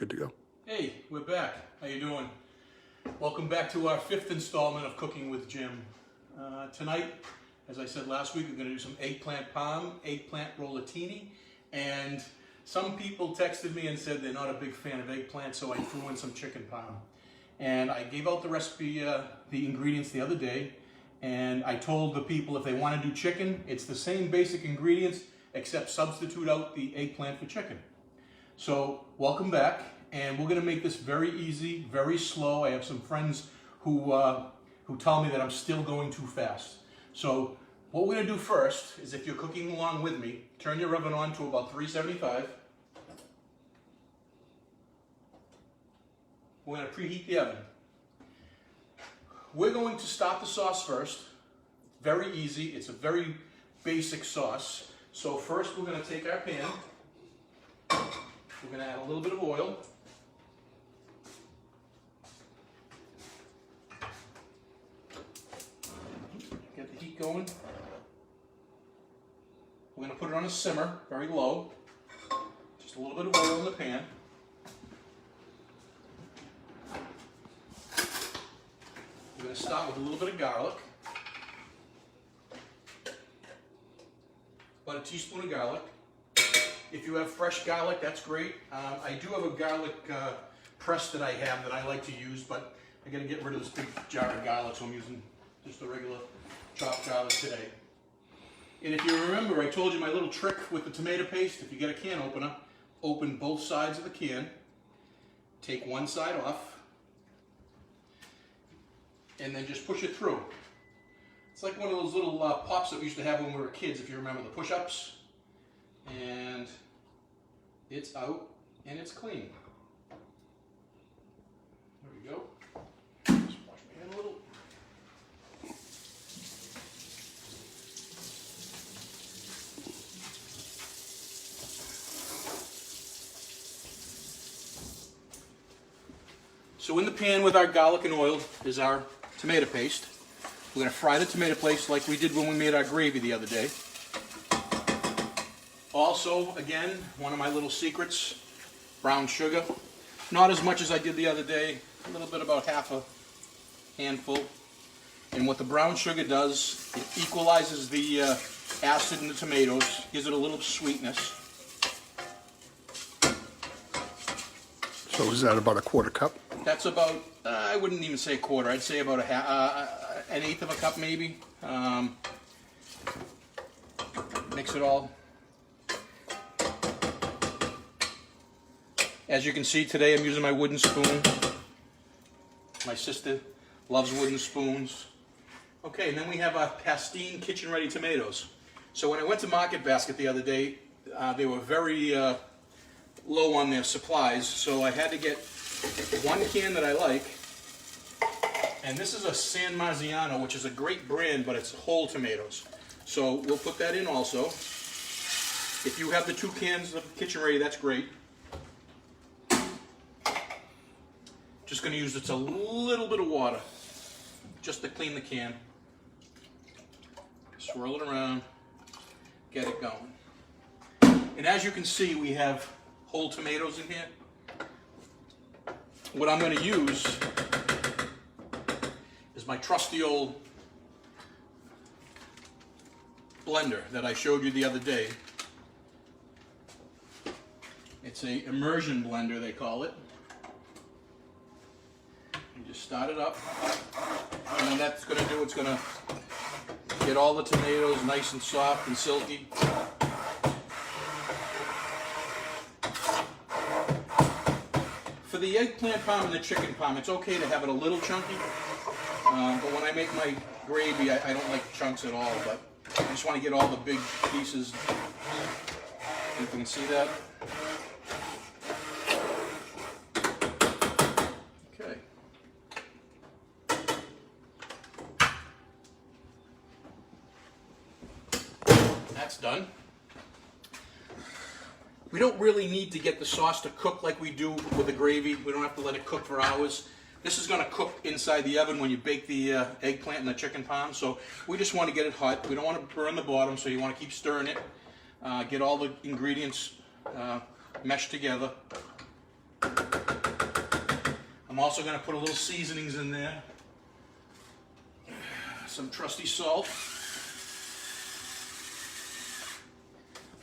Good to go. Hey, we're back. How you doing? Welcome back to our 5th installment of Cooking with Jim. Tonight, as I said last week, we're going to do some eggplant parm, eggplant rollatini, and some people texted me and said they're not a big fan of eggplant, so I threw in some chicken parm. And I gave out the recipe, the ingredients the other day, and I told the people if they want to do chicken, it's the same basic ingredients, except substitute out the eggplant for chicken. So, welcome back, and we're going to make this very easy, very slow. I have some friends who tell me that I'm still going too fast. So, what we're going to do first is, if you're cooking along with me, turn your oven on to about 375. We're going to preheat the oven. We're going to start the sauce first. Very easy. It's a very basic sauce. So first we're going to take our pan. We're going to add a little bit of oil. Get the heat going. We're going to put it on a simmer, very low. Just a little bit of oil in the pan. We're going to start with a little bit of garlic. About a teaspoon of garlic. If you have fresh garlic, that's great. I do have a garlic press that I have that I like to use, but I got to get rid of this big jar of garlic, so I'm using just the regular chopped garlic today. And if you remember, I told you my little trick with the tomato paste. If you get a can opener, open both sides of the can, take one side off, and then just push it through. It's like one of those little pops that we used to have when we were kids, if you remember, the push-ups. And it's out, and it's clean. There we go. Just wash my hand a little. So in the pan with our garlic and oil is our tomato paste. We're going to fry the tomato paste like we did when we made our gravy the other day. Also, again, one of my little secrets, brown sugar. Not as much as I did the other day, a little bit, about half a handful. And what the brown sugar does, it equalizes the acid in the tomatoes, gives it a little sweetness. So is that about a quarter cup? That's about, I wouldn't even say a quarter, I'd say about an eighth of a cup maybe. Mix it all. As you can see today, I'm using my wooden spoon. My sister loves wooden spoons. Okay, and then we have our Pastine kitchen ready tomatoes. So when I went to Market Basket the other day, they were very low on their supplies, so I had to get one can that I like. And this is a San Marziano, which is a great brand, but it's whole tomatoes. So we'll put that in also. If you have the 2 cans of kitchen ready, that's great. Just going to use just a little bit of water just to clean the can. Swirl it around, get it going. And as you can see, we have whole tomatoes in here. What I'm going to use is my trusty old blender that I showed you the other day. It's a immersion blender, they call it. You just start it up, and then that's going to do, it's going to get all the tomatoes nice and soft and silky. For the eggplant parm and the chicken parm, it's okay to have it a little chunky, but when I make my gravy, I don't like chunks at all, but I just want to get all the big pieces. If you can see that. Okay. That's done. We don't really need to get the sauce to cook like we do with the gravy. We don't have to let it cook for hours. This is going to cook inside the oven when you bake the eggplant and the chicken parm, so we just want to get it hot. We don't want to burn the bottom, so you want to keep stirring it. Get all the ingredients meshed together. I'm also going to put a little seasonings in there. Some trusty salt.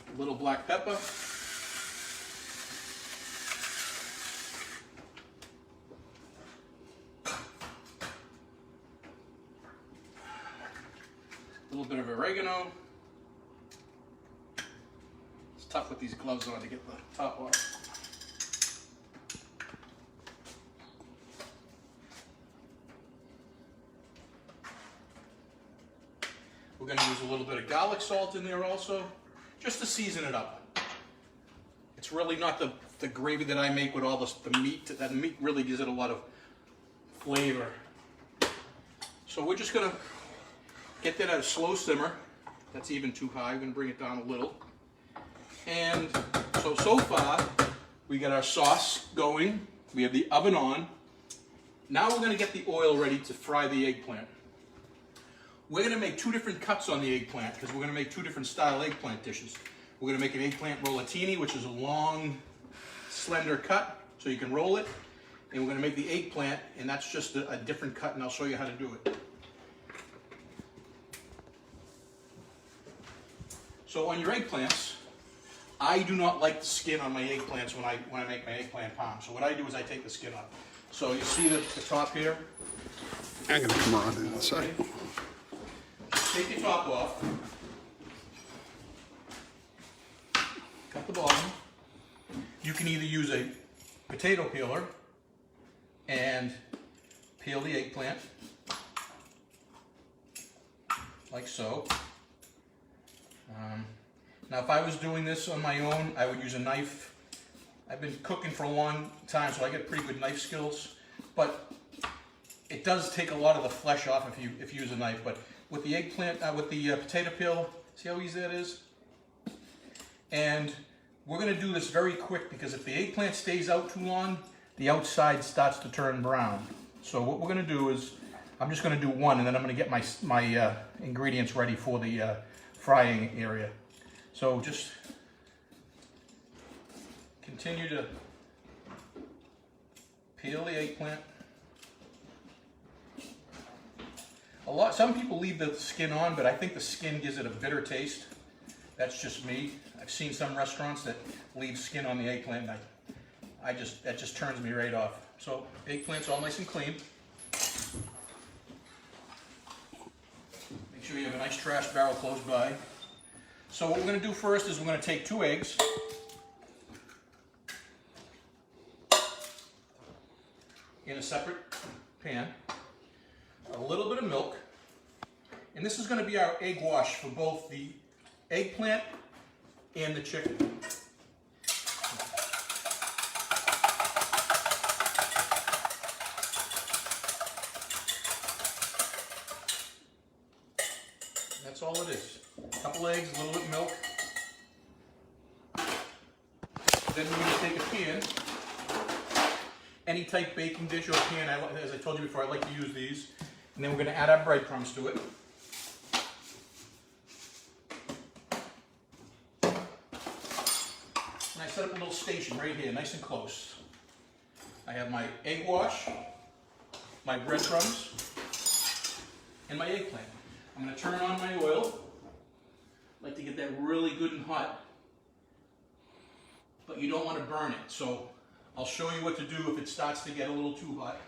A little black pepper. A little bit of oregano. It's tough with these gloves on to get the top off. We're going to use a little bit of garlic salt in there also, just to season it up. It's really not the gravy that I make with all the meat. That meat really gives it a lot of flavor. So we're just going to get that at a slow simmer. That's even too high. We're going to bring it down a little. And so far, we got our sauce going. We have the oven on. Now we're going to get the oil ready to fry the eggplant. We're going to make two different cuts on the eggplant because we're going to make two different style eggplant dishes. We're going to make an eggplant rollatini, which is a long, slender cut, so you can roll it. And we're going to make the eggplant, and that's just a different cut, and I'll show you how to do it. So on your eggplants, I do not like the skin on my eggplants when I make my eggplant parm. So what I do is I take the skin off. So you see the top here? I'm going to come around in a second. Okay. Take your top off. Cut the bottom. You can either use a potato peeler and peel the eggplant like so. Now if I was doing this on my own, I would use a knife. I've been cooking for a long time, so I get pretty good knife skills, but it does take a lot of the flesh off if you use a knife. But with the eggplant, with the potato peel, see how easy that is? And we're going to do this very quick because if the eggplant stays out too long, the outside starts to turn brown. So what we're going to do is, I'm just going to do one, and then I'm going to get my ingredients ready for the frying area. So just continue to peel the eggplant. Some people leave the skin on, but I think the skin gives it a bitter taste. That's just me. I've seen some restaurants that leave skin on the eggplant, and that just turns me right off. So eggplant's all nice and clean. Make sure you have a nice trash barrel close by. So what we're going to do first is we're going to take 2 eggs. In a separate pan. A little bit of milk. And this is going to be our egg wash for both the eggplant and the chicken. That's all it is. A couple eggs, a little bit of milk. Then we're going to take a pan, any type baking dish or pan, as I told you before, I like to use these. And then we're going to add our breadcrumbs to it. And I set up a little station right here, nice and close. I have my egg wash, my breadcrumbs, and my eggplant. I'm going to turn on my oil. I like to get that really good and hot, but you don't want to burn it. So I'll show you what to do if it starts to get a little too hot.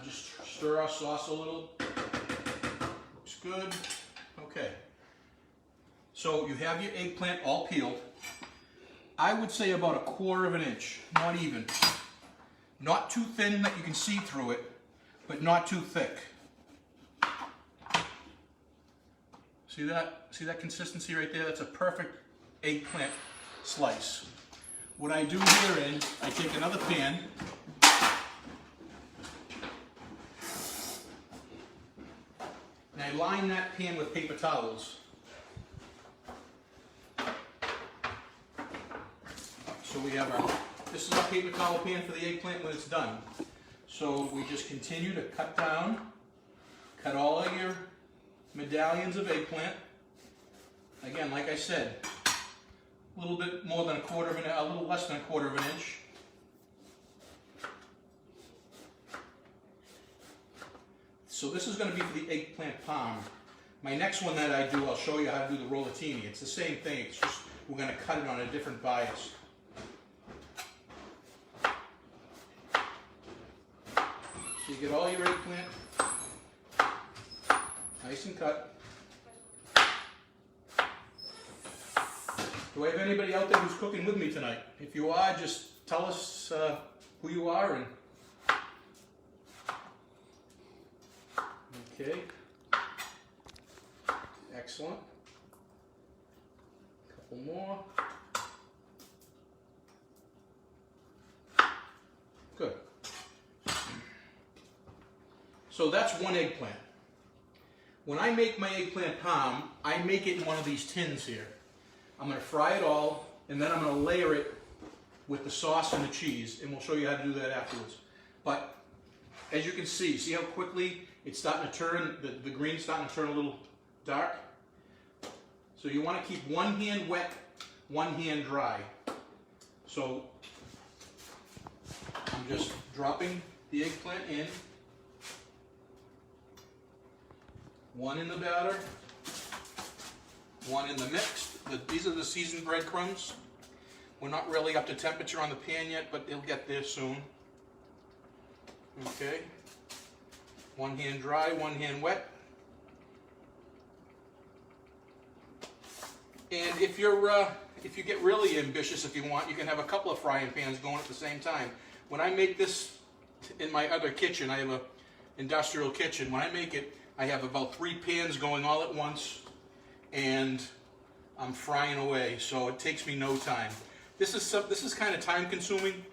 Just stir our sauce a little. Looks good. Okay. So you have your eggplant all peeled. I would say about 1/4 of an inch, not even. Not too thin that you can see through it, but not too thick. See that? See that consistency right there? That's a perfect eggplant slice. What I do here is I take another pan, and I line that pan with paper towels. So we have this is our paper towel pan for the eggplant when it's done. So we just continue to cut down, cut all of your medallions of eggplant. Again, like I said, a little bit more than a little less than 1/4 of an inch. So this is going to be for the eggplant palm. My next one that I do, I'll show you how to do the rollatini. It's the same thing, it's just we're going to cut it on a different bias. So you get all your eggplant nice and cut. Do I have anybody out there who's cooking with me tonight? If you are, just tell us who you are. And okay, excellent. A couple more. Good. So that's one eggplant. When I make my eggplant palm, I make it in one of these tins here. I'm going to fry it all, and then I'm going to layer it with the sauce and the cheese, and we'll show you how to do that afterwards. But as you can see how quickly it's starting to turn, the green's starting to turn a little dark? So you want to keep one hand wet, one hand dry. So I'm just dropping the eggplant in. One in the batter, one in the mix. These are the seasoned breadcrumbs. We're not really up to temperature on the pan yet, but it'll get there soon. Okay. One hand dry, one hand wet. And if you get really ambitious, if you want, you can have a couple of frying pans going at the same time. When I make this in my other kitchen, I have an industrial kitchen. When I make it, I have about 3 pans going all at once, and I'm frying away, so it takes me no time. This is kind of time consuming,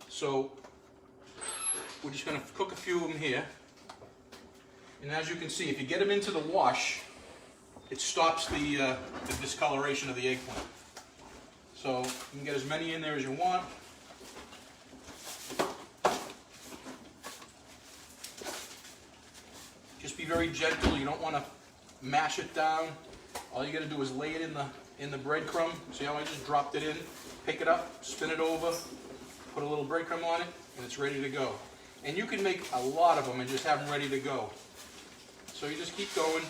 so we're just going to cook a few of them here. And as you can see, if you get them into the wash, it stops the discoloration of the eggplant. So you can get as many in there as you want. Just be very gentle. You don't want to mash it down. All you got to do is lay it in the breadcrumb. See how I just dropped it in? Pick it up, spin it over, put a little breadcrumb on it, and it's ready to go. And you can make a lot of them and just have them ready to go. So you just keep going.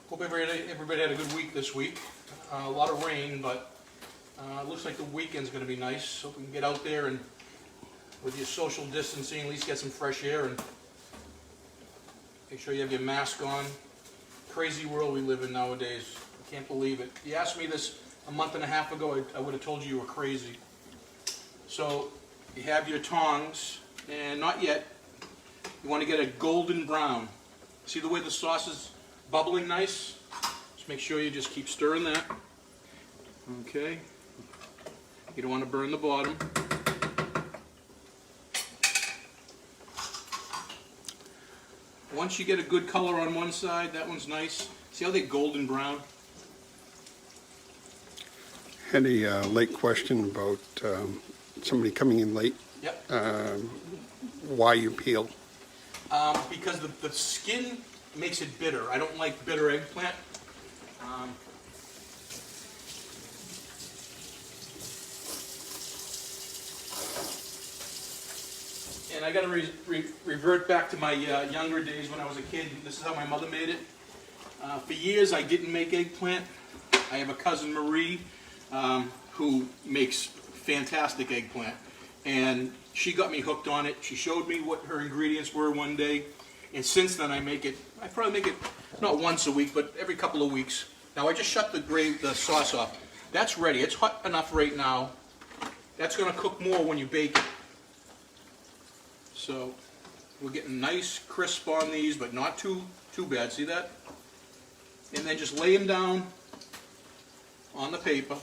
Hope everybody had a good week this week. A lot of rain, but it looks like the weekend's going to be nice. Hope we can get out there and with your social distancing, at least get some fresh air and make sure you have your mask on. Crazy world we live in nowadays. I can't believe it. If you asked me this a month and a half ago, I would have told you were crazy. So you have your tongs, and not yet. You want to get a golden brown. See the way the sauce is bubbling nice? Just make sure you just keep stirring that. Okay. You don't want to burn the bottom. Once you get a good color on one side, that one's nice. See how they're golden brown? Had a late question about somebody coming in late. Yep. Why you peel? Because the skin makes it bitter. I don't like bitter eggplant. And I got to revert back to my younger days when I was a kid. This is how my mother made it. For years I didn't make eggplant. I have a cousin, Marie, who makes fantastic eggplant. And she got me hooked on it. She showed me what her ingredients were one day. And since then I probably make it not once a week, but every couple of weeks. Now I just shut the sauce off. That's ready. It's hot enough right now. That's going to cook more when you bake it. So we're getting nice crisp on these, but not too bad. See that? And then just lay them down on the paper.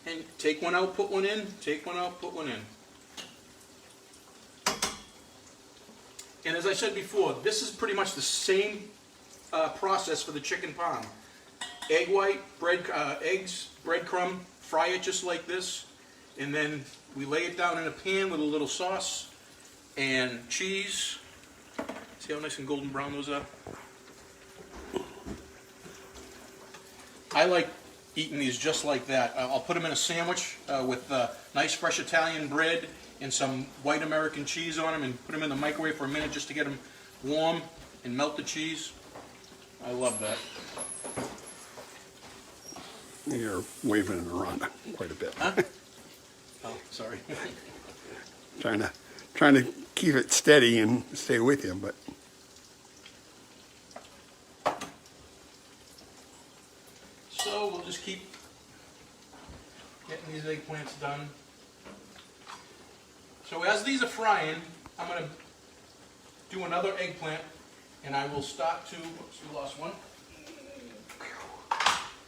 And take one out, put one in. Take one out, put one in. And as I said before, this is pretty much the same process for the chicken parm. Egg white, eggs, breadcrumb, fry it just like this, and then we lay it down in a pan with a little sauce and cheese, See how nice and golden brown those are? I like eating these just like that. I'll put them in a sandwich with nice fresh Italian bread and some white American cheese on them, and put them in the microwave for a minute just to get them warm and melt the cheese. I love that. You're waving it around quite a bit. Huh? Oh, sorry. trying to keep it steady and stay with you, but So we'll just keep getting these eggplants done. So as these are frying, I'm going to do another eggplant, and I will start to, oops, we lost one.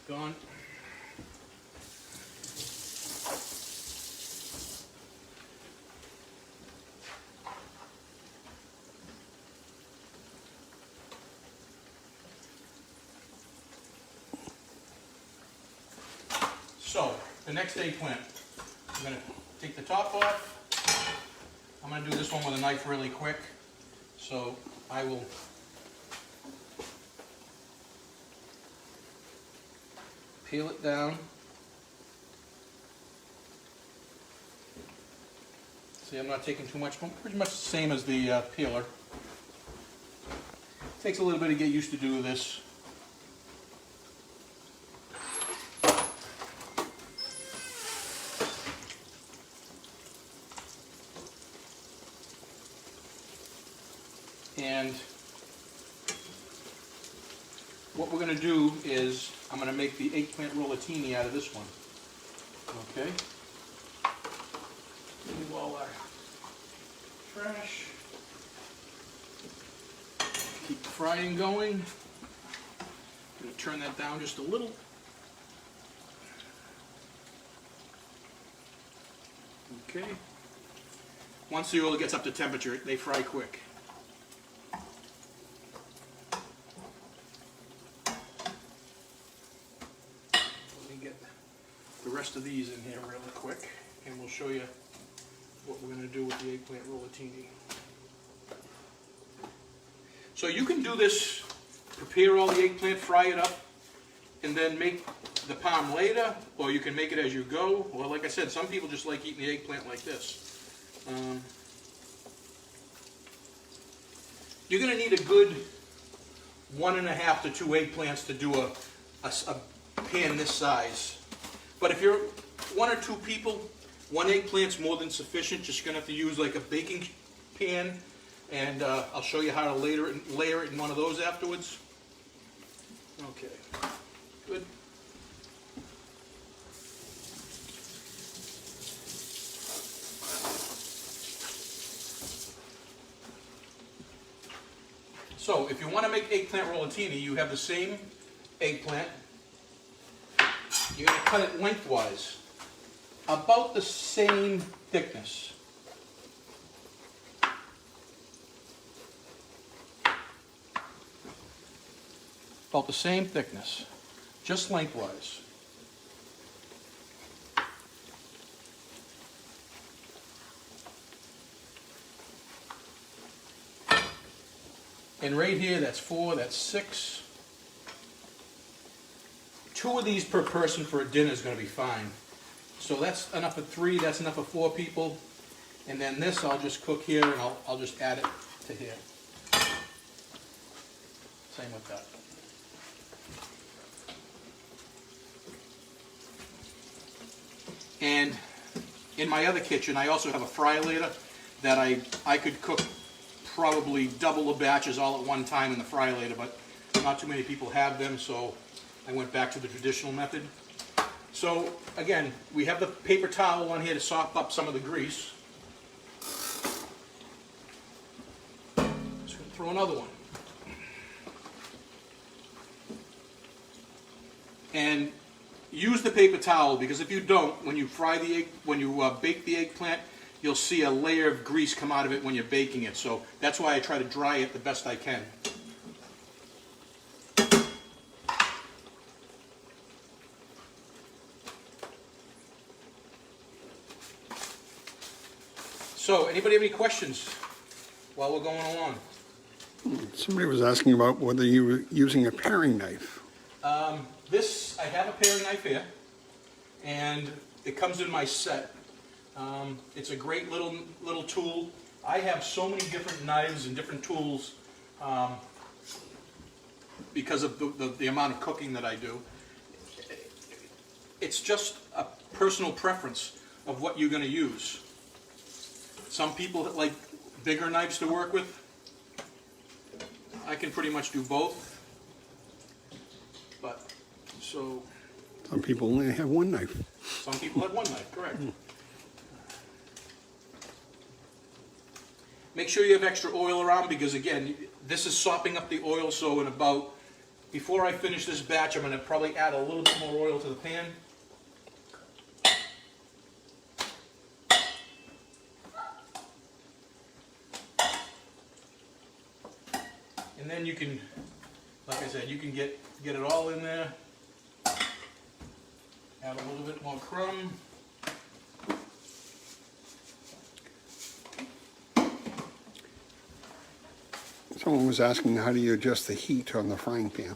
Gone. So, the next eggplant, I'm going to take the top off. I'm going to do this one with a knife really quick. So, I will peel it down. See, I'm not taking too much, pretty much the same as the peeler. Takes a little bit to get used to doing this. And what we're going to do is I'm going to make the eggplant rollatini out of this one. Okay? Move all our trash. Keep the frying going. I'm going to turn that down just a little. Okay. Once the oil gets up to temperature, they fry quick. The rest of these in here really quick, and we'll show you what we're going to do with the eggplant rollatini. So you can do this, prepare all the eggplant, fry it up, and then make the parm later, or you can make it as you go, or like I said, some people just like eating the eggplant like this. You're going to need a good 1.5 to 2 eggplants to do a pan this size. But if you're 1 or 2 people, 1 eggplant's more than sufficient. Just going to have to use like a baking pan, and I'll show you how to layer it in one of those afterwards. Okay, good. So if you want to make eggplant rollatini, you have the same eggplant. You're going to cut it lengthwise, about the same thickness. About the same thickness, just lengthwise. And right here, that's 4, that's 6. 2 of these per person for a dinner is going to be fine. So that's enough for 3, that's enough for 4 people. And then this I'll just cook here, and I'll just add it to here. Same with that. And in my other kitchen, I also have a fry later that I could cook probably double the batches all at one time in the fry later, but not too many people have them, so I went back to the traditional method. So again, we have the paper towel on here to sop up some of the grease. Just going to throw another one. And use the paper towel, because if you don't, when you fry the egg, when you bake the eggplant, you'll see a layer of grease come out of it when you're baking it. So that's why I try to dry it the best I can. So, anybody have any questions while we're going along? Somebody was asking about whether you were using a paring knife. I have a paring knife here, and it comes in my set. It's a great little tool. I have so many different knives and different tools because of the amount of cooking that I do. It's just a personal preference of what you're going to use. Some people like bigger knives to work with. I can pretty much do both. But so Some people only have one knife. some people have one knife, correct. Make sure you have extra oil around because again, this is sopping up the oil, so in about, before I finish this batch, I'm going to probably add a little bit more oil to the pan. And then you can, like I said, you can get it all in there. Add a little bit more crumb. Someone was asking, how do you adjust the heat on the frying pan?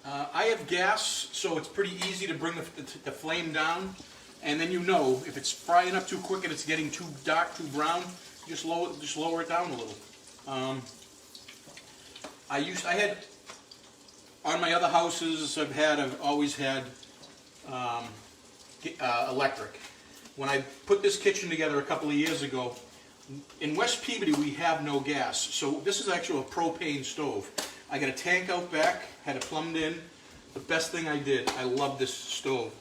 I have gas, so it's pretty easy to bring the flame down. And then you know, if it's frying up too quick and it's getting too dark, too brown, just lower it down a little. I had, on my other houses I've always had electric. When I put this kitchen together a couple of years ago, in West Peabody we have no gas, so this is actually a propane stove. I got a tank out back, had it plumbed in. The best thing I did, I love this stove.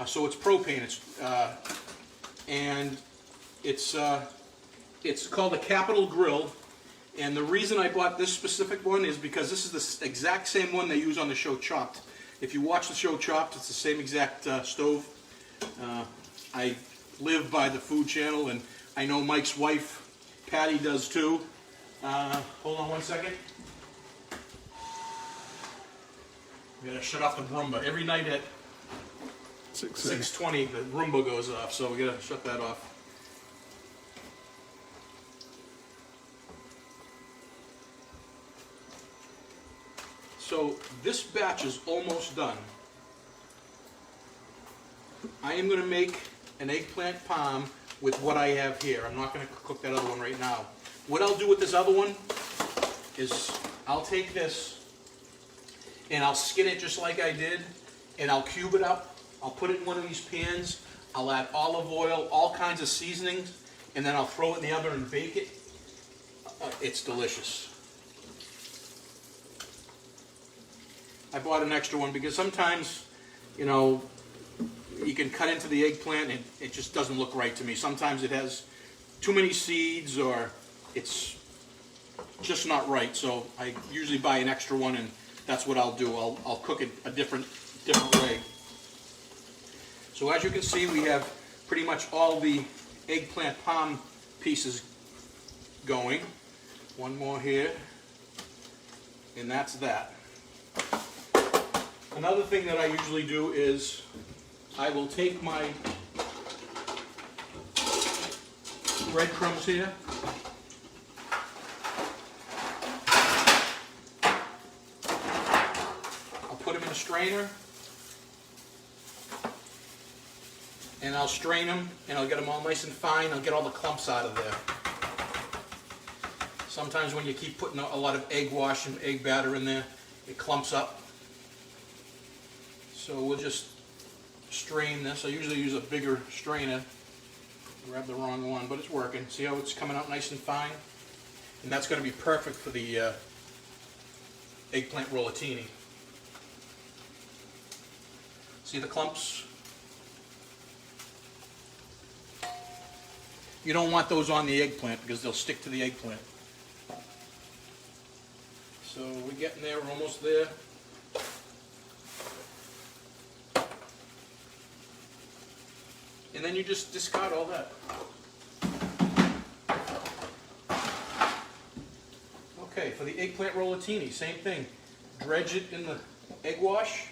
So it's propane, it's called a Capital Grill, and the reason I bought this specific one is because this is the exact same one they use on the show Chopped. If you watch the show Chopped, it's the same exact stove. I live by the food channel, and I know Mike's wife, Patty, does too. Hold on one second. We gotta shut off the Roomba. Every night at 6:20, the Roomba goes off, so we gotta shut that off. So this batch is almost done. I am going to make an eggplant palm with what I have here. I'm not going to cook that other one right now. What I'll do with this other one is I'll take this and I'll skin it just like I did, and I'll cube it up. I'll put it in one of these pans. I'll add olive oil, all kinds of seasonings, and then I'll throw it in the oven and bake it. It's delicious. I bought an extra one because sometimes, you know, you can cut into the eggplant and it just doesn't look right to me. Sometimes it has too many seeds or it's just not right. So I usually buy an extra one, and that's what I'll do. I'll cook it a different way. So as you can see, we have pretty much all the eggplant palm pieces going. One more here, and that's that. Another thing that I usually do is I will take my breadcrumbs here, I'll put them in a strainer, and I'll strain them, and I'll get them all nice and fine. I'll get all the clumps out of there. Sometimes when you keep putting a lot of egg wash and egg batter in there, it clumps up. So we'll just strain this. I usually use a bigger strainer. Grab the wrong one, but it's working. See how it's coming out nice and fine? And that's going to be perfect for the eggplant rollatini. See the clumps? You don't want those on the eggplant because they'll stick to the eggplant. So we're getting there, we're almost there. And then you just discard all that. Okay, for the eggplant rollatini, same thing. Dredge it in the egg wash.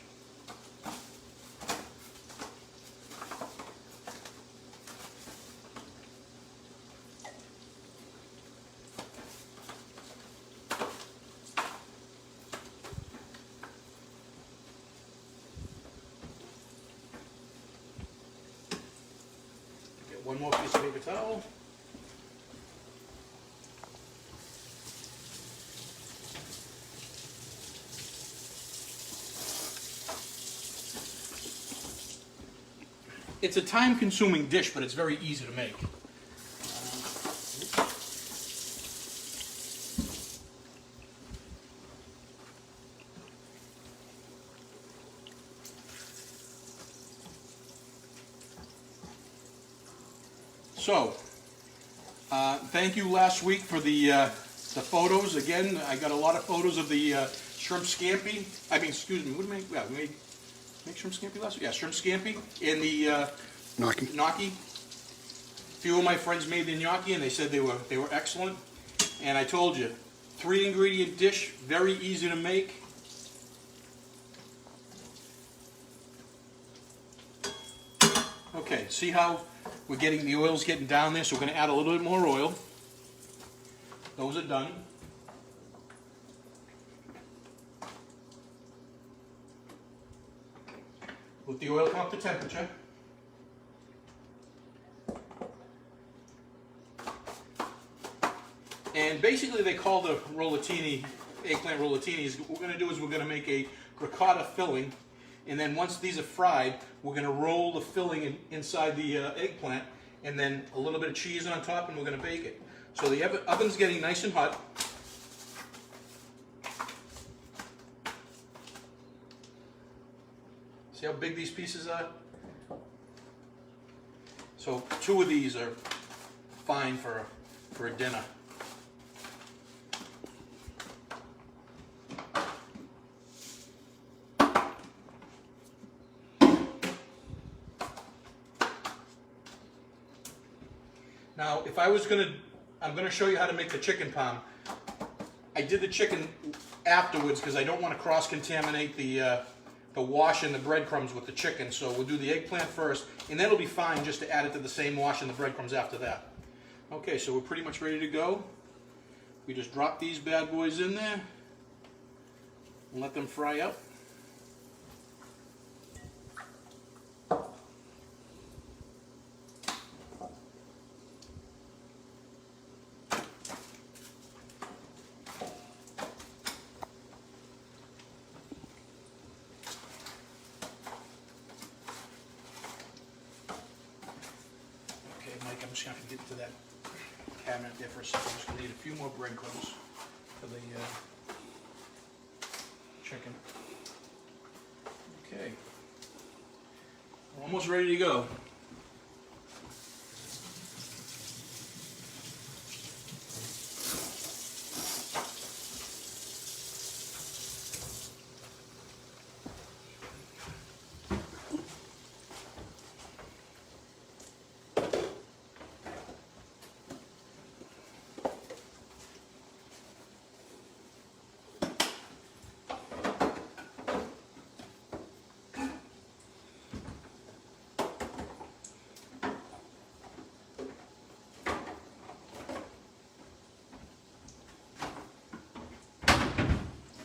one more piece of paper towel. It's a time-consuming dish, but it's very easy to make. So, thank you last week for the photos. Again, I got a lot of photos of the shrimp scampi. I mean, excuse me, what did we make? Yeah, we made shrimp scampi last week? Yeah, shrimp scampi and the gnocchi. A few of my friends made the gnocchi and they said they were excellent. And I told you, 3-ingredient dish, very easy to make. Okay, see how we're getting the oil's getting down there, so we're going to add a little bit more oil. Those are done. Let the oil come up to temperature. And basically they call the rollatini, eggplant rollatinis. What we're going to do is we're going to make a ricotta filling. And then once these are fried, we're going to roll the filling inside the eggplant, and then a little bit of cheese on top, and we're going to bake it. So the oven's getting nice and hot. See how big these pieces are? So 2 of these are fine for a dinner. Now, if I was I'm going to show you how to make the chicken palm. I did the chicken afterwards because I don't want to cross-contaminate the wash and the breadcrumbs with the chicken. So we'll do the eggplant first, and then it'll be fine just to add it to the same wash and the breadcrumbs after that. Okay, so we're pretty much ready to go. We just drop these bad boys in there and let them fry up. I'm just going to get to that cabinet there for a second. I'm just going to need a few more breadcrumbs for the chicken. Okay. We're almost ready to go.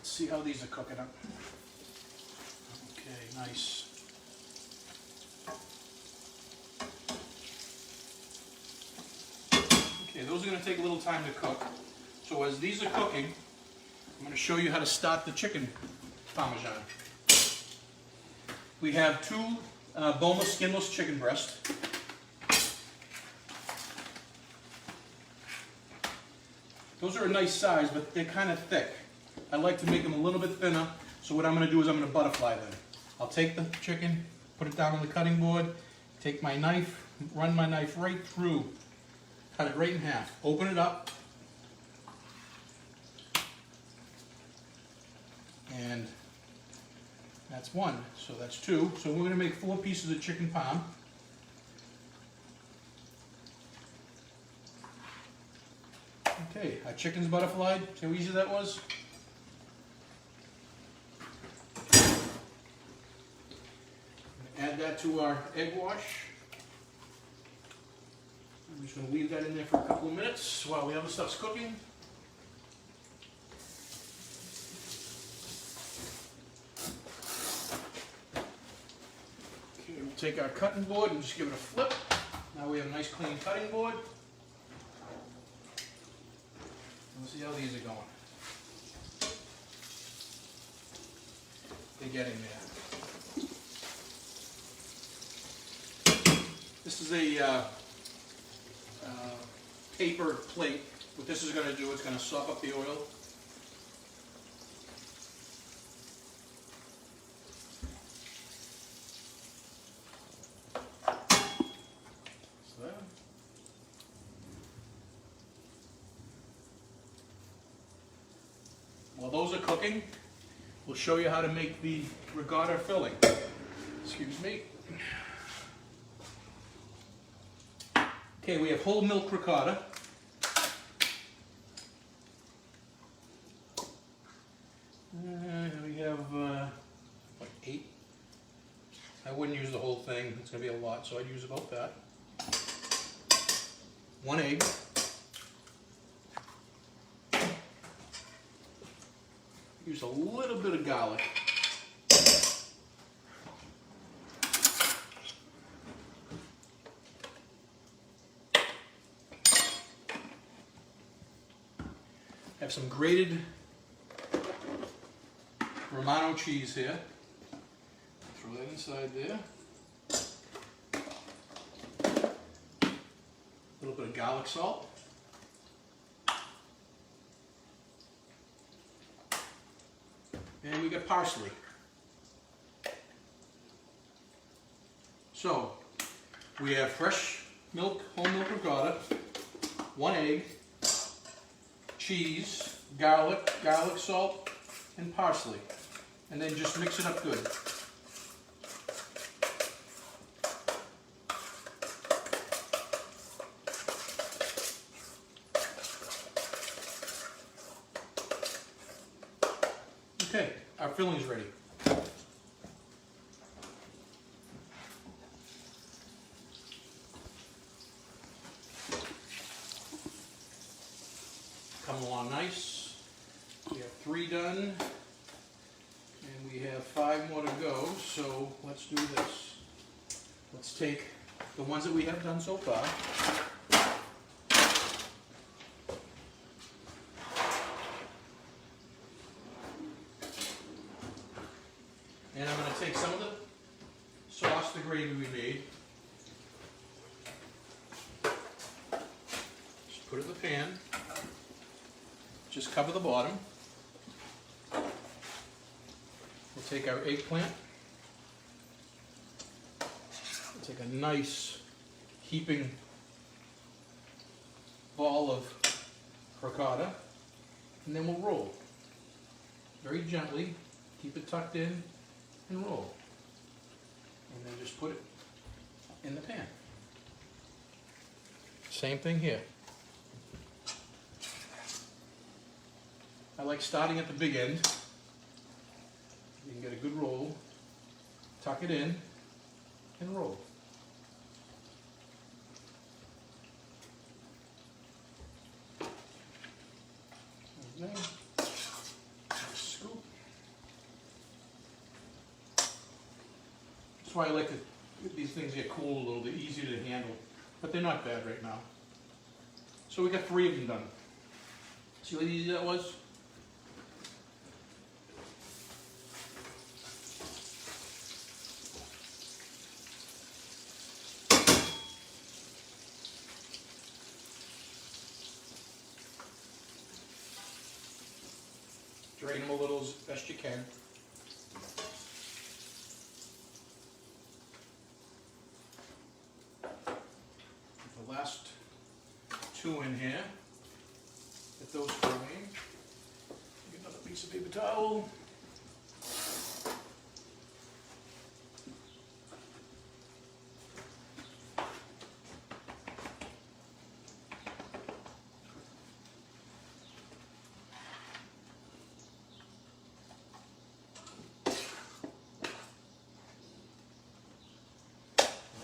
See how these are cooking up. Okay, nice. Okay, those are going to take a little time to cook. So as these are cooking, I'm going to show you how to start the chicken Parmesan. We have 2 boneless, skinless chicken breasts. Those are a nice size, but they're kind of thick. I like to make them a little bit thinner, so what I'm going to do is I'm going to butterfly them. I'll take the chicken, put it down on the cutting board, take my knife, run my knife right through, cut it right in half, open it up, and that's 1, so that's 2. So we're going to make 4 pieces of chicken palm. Okay, our chicken's butterflied. See how easy that was? Add that to our egg wash. I'm just going to leave that in there for a couple of minutes while the other stuff's cooking. Okay, we'll take our cutting board and just give it a flip. Now Now we have a nice clean cutting board. Let's see how these are going. They're getting there. This is a paper plate. What this is going to do, it's going to soak up the oil. So there. While those are cooking, we'll show you how to make the ricotta filling. Excuse me. Okay, we have whole milk ricotta. We have like 8. I wouldn't use the whole thing, it's going to be a lot, so I'd use about that. 1 egg. Use a little bit of garlic. Have some grated Romano cheese here. Throw that inside there. A little bit of garlic salt. And we got parsley. So, we have fresh milk, whole milk ricotta, 1 egg, cheese, garlic salt, and parsley. And then just mix it up good. Okay, our filling's ready. Come along nice. We have 3 done, and we have 5 more to go, so let's do this. Let's take the ones that we have done so far. And I'm going to take some of the sauce, the gravy we made, just put it in the pan, just cover the bottom. We'll take our eggplant, we'll take a nice heaping ball of ricotta, and then we'll roll. Very gently, keep it tucked in, and roll. And then just put it in the pan. Same thing here. I like starting at the big end. You can get a good roll, tuck it in, and roll. Okay. Scoop. That's why I like to, these things get cool a little, they're easier to handle, but they're not bad right now. So we got 3 of them done. See what easy that was? Drain them a little as best you can. The last 2 in here. Get those frying. Get another piece of paper towel.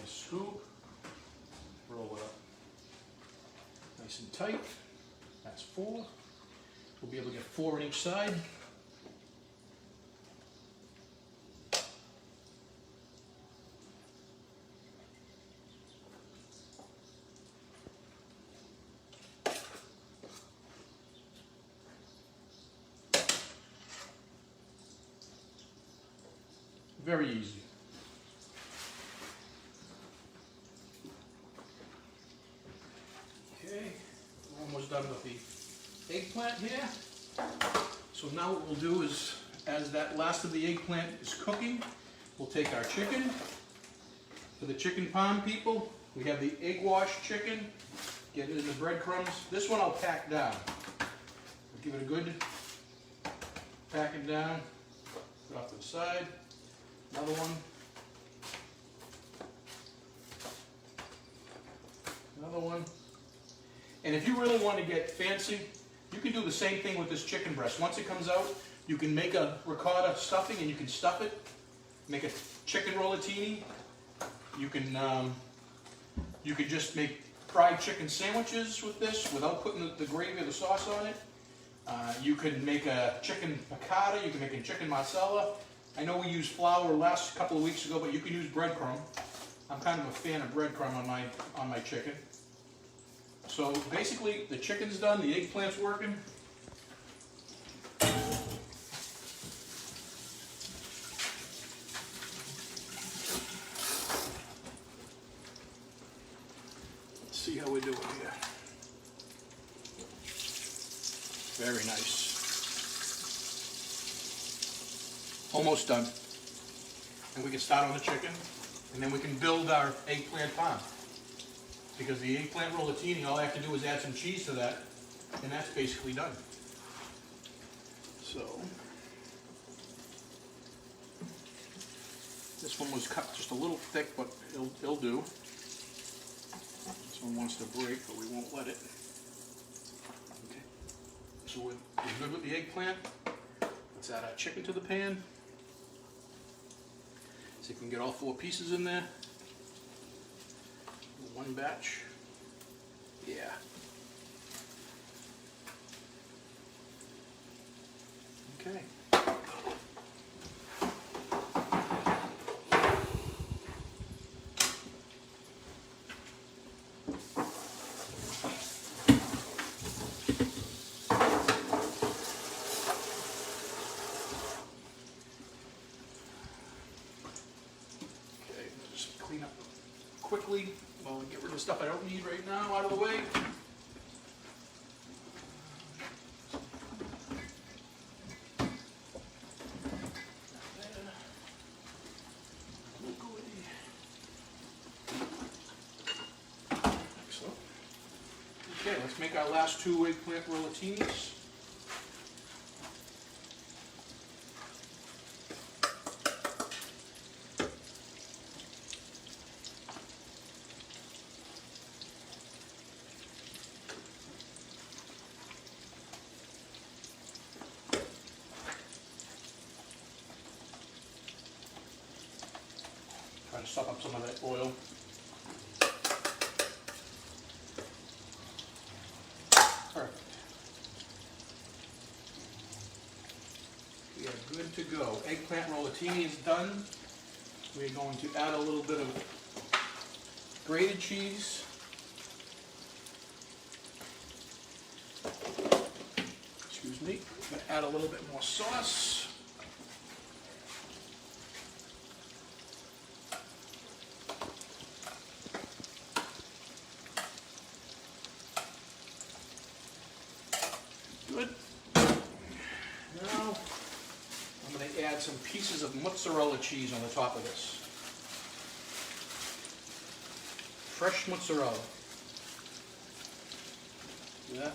Scoop, roll it up nice and tight. That's 4. We'll be able to get 4 on each side. Very easy. Okay, we're almost done with the eggplant here. So now what we'll do is, as that last of the eggplant is cooking, we'll take our chicken. For the chicken parm people, we have the egg wash chicken. Get it in the breadcrumbs. This one I'll pack down. I'll give it a good packing down. Put it off to the side. Another one. Another one. And if you really want to get fancy, you can do the same thing with this chicken breast. Once it comes out, you can make a ricotta stuffing and you can stuff it. Make a chicken rollatini. You can just make fried chicken sandwiches with this without putting the gravy or the sauce on it. You can make a chicken piccata. You can make a chicken marsala. I know we used flour last couple of weeks ago, but you can use breadcrumb. I'm kind of a fan of breadcrumb on my chicken. So basically, the chicken's done, the eggplant's working. Let's see how we're doing here. Very nice. Almost done. And we can start on the chicken, and then we can build our eggplant parm. Because the eggplant rollatini, all I have to do is add some cheese to that, and that's basically done. So, this one was cut just a little thick, but it'll do. This one wants to break, but we won't let it. Okay. So we're good with the eggplant. Let's add our chicken to the pan. See if we can get all 4 pieces in there. One batch. Yeah. Okay. Just clean up quickly. Well, get rid of stuff I don't need right now out of the way. Excellent. Okay, let's make our last 2 eggplant rollatinis. Try to suck up some of that oil. Perfect. We are good to go. Eggplant rollatini is done. We're going to add a little bit of grated cheese. Excuse me. I'm going to add a little bit more sauce. Good. Now, I'm going to add some pieces of mozzarella cheese on the top of this. Fresh mozzarella. See that?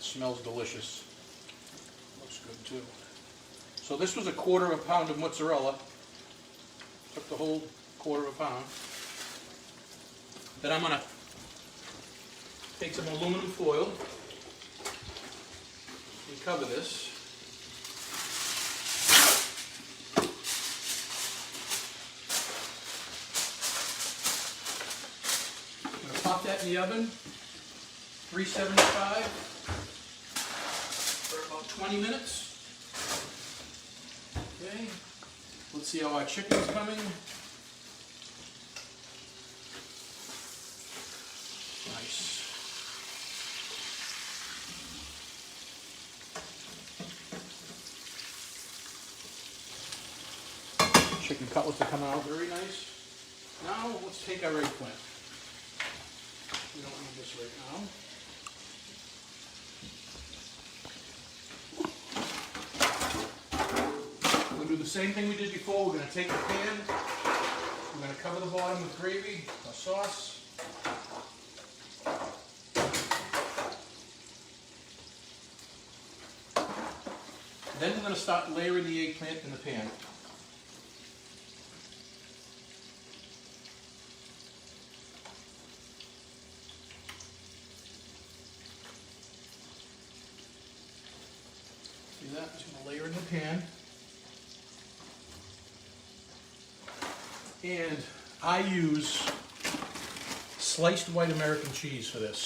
Smells delicious. Looks good too. So this was a 1/4 pound of mozzarella. Took the whole 1/4 pound. Then I'm going to take some aluminum foil and cover this. I'm going to pop that in the oven, 375 for about 20 minutes. Okay, let's see how our chicken's coming. nice. Chicken cutlets are coming out very nice. Now let's take our eggplant. We don't need this right now. We're going to do the same thing we did before. We're going to take the pan, we're going to cover the bottom with gravy or sauce. Then we're going to start layering the eggplant in the pan. See that? Just going to layer in the pan. And I use sliced white American cheese for this.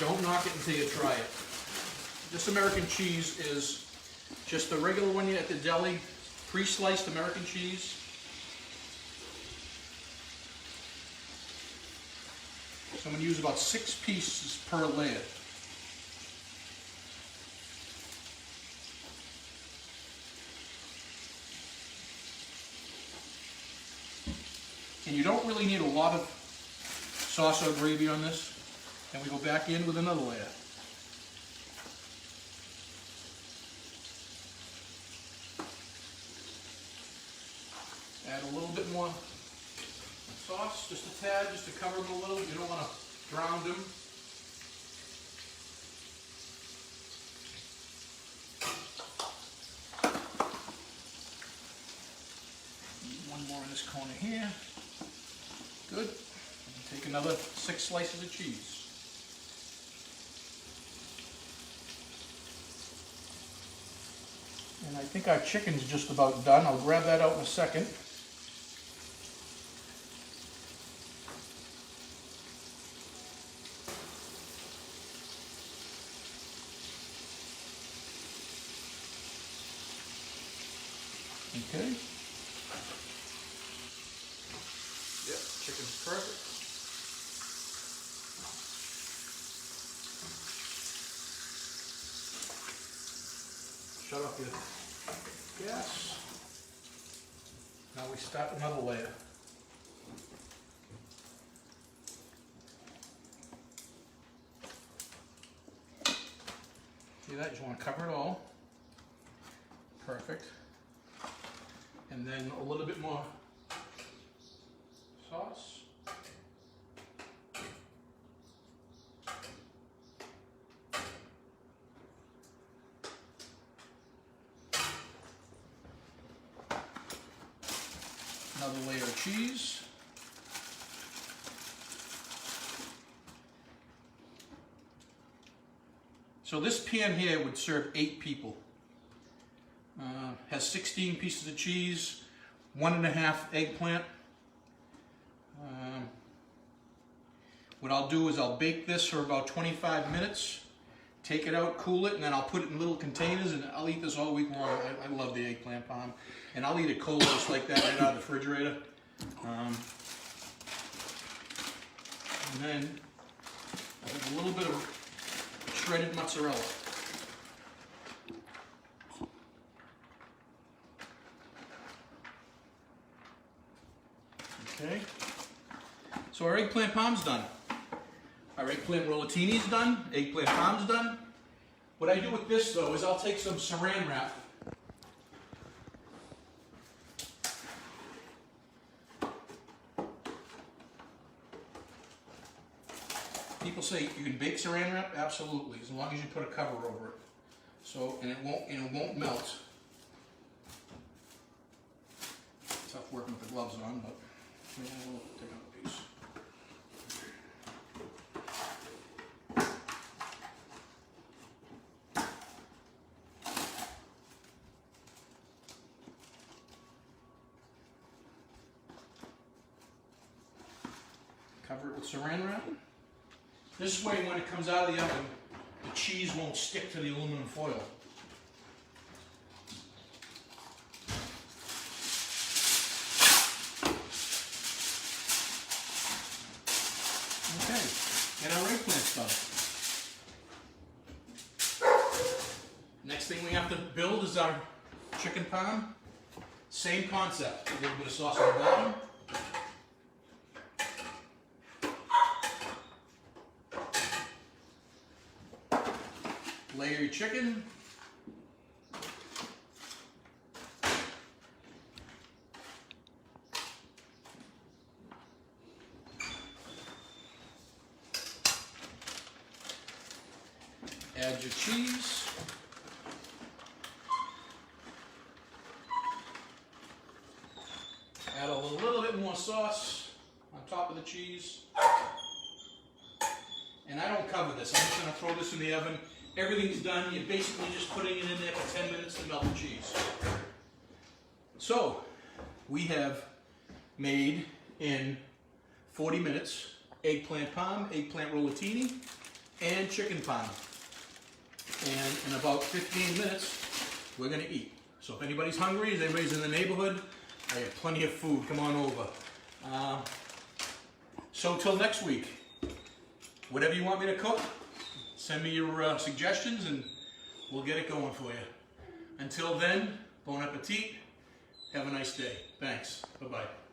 Don't knock it until you try it. This American cheese is just the regular one you get at the deli, pre-sliced American cheese. So I'm going to use about 6 pieces per layer. And you don't really need a lot of sauce or gravy on this. And we go back in with another layer. Add a little bit more sauce, just a tad, just to cover them a little. You don't want to drown them. One more in this corner here. Good. And take another 6 slices of cheese. And I think our chicken's just about done. I'll grab that out in a second. Okay. Yep, chicken's perfect. Shut off your gas. Now we start another layer. See that? You just want to cover it all. Perfect. And then a little bit more sauce. Another layer of cheese. So this pan here would serve 8 people. Has 16 pieces of cheese, 1.5 eggplant. What I'll do is I'll bake this for about 25 minutes, take it out, cool it, and then I'll put it in little containers, and I'll eat this all week long. I love the eggplant palm, and I'll eat it cold just like that right out of the refrigerator. And then I have a little bit of shredded mozzarella. Okay, so our eggplant palm's done. Our eggplant rollatini's done. Eggplant palm's done. What I do with this though is I'll take some saran wrap. People say you can bake saran wrap. Absolutely, as long as you put a cover over it. So and it won't melt. Tough working with the gloves on, but. We'll take another piece. Cover it with saran wrap. This way, when it comes out of the oven, the cheese won't stick to the aluminum foil. Next thing we have to build is our chicken parm. Same concept. A little bit of sauce on the bottom. Layer your chicken. Add your cheese. Add a little bit more sauce on top of the cheese. And I don't cover this. I'm just going to throw this in the oven. Everything's done. You're basically just putting it in there for 10 minutes to melt the cheese. So, we have made in 40 minutes eggplant parm, eggplant rollatini, and chicken parm. And in about 15 minutes, we're going to eat. So if anybody's hungry, if anybody's in the neighborhood, I have plenty of food. Come on over. So till next week, whatever you want me to cook, send me your suggestions and we'll get it going for you. Until then, bon appetit. Have a nice day. Thanks. Bye-bye.